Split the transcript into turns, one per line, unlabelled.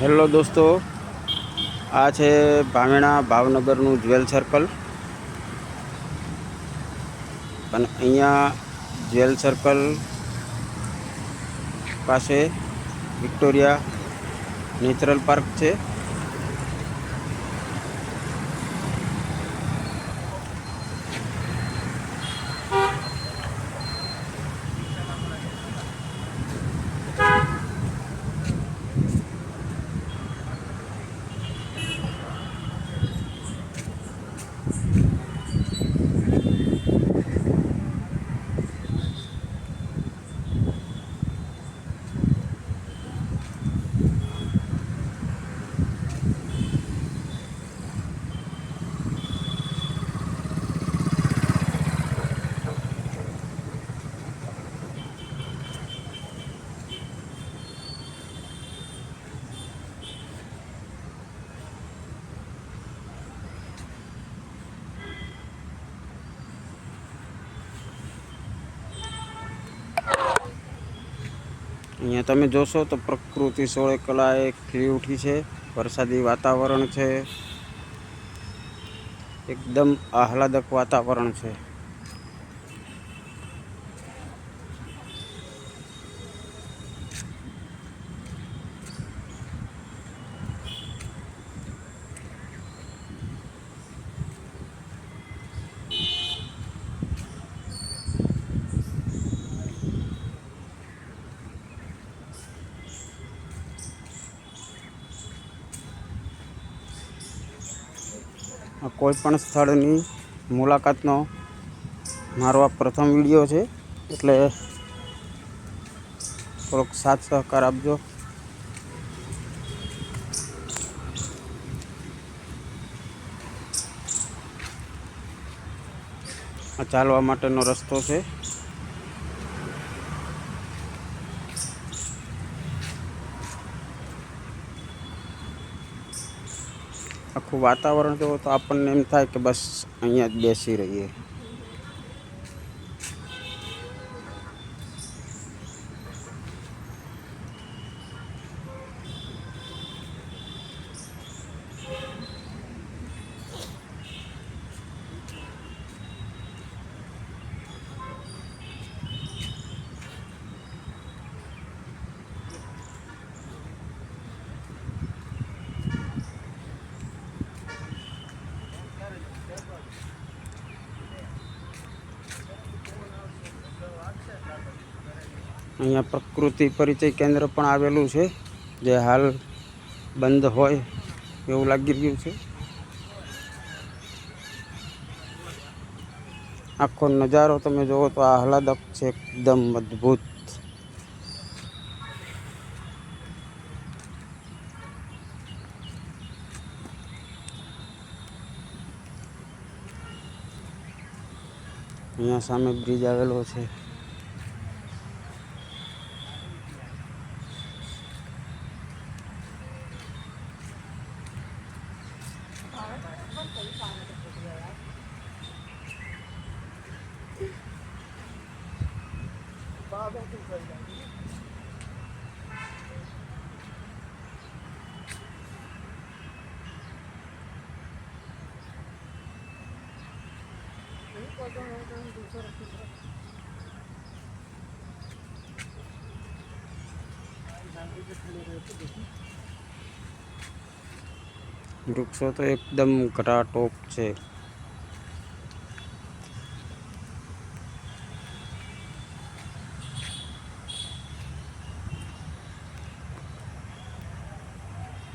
Hello દોસ્તો, આ છે ભાવેણા ભાવનગરનું જ્વેલ સર્કલ. અને અહીંયા જ્વેલ સર્કલ પાસે વિક્ટોરિયા નેચરલ પાર્ક છે. અહીંયા તમે જોશો તો પ્રકૃતિ સોળે કળાએ ખીલી ઉઠી છે. વરસાદી વાતાવરણ છે, એકદમ આહલાદક વાતાવરણ છે. કોઈ પણ સ્થળની મુલાકાતનો મારો આ પ્રથમ વિડીયો છે, એટલે થોડોક સાથ સહકાર આપજો. આ ચાલવા માટેનો રસ્તો છે. આખું વાતાવરણ જોવો તો આપણને એમ થાય કે બસ અહીંયા જ બેસી રહીએ. અહીંયા પ્રકૃતિ પરિચય કેન્દ્ર પણ આવેલું છે, જે હાલ બંધ હોય એવું લાગી રહ્યું છે. આખો નજારો તમે જુઓ તો આહલાદક છે, એકદમ અદ્ભુત. અહીંયા સામે બ્રિજ આવેલો છે. વૃક્ષો તો એકદમ ઘટાટોપ છે.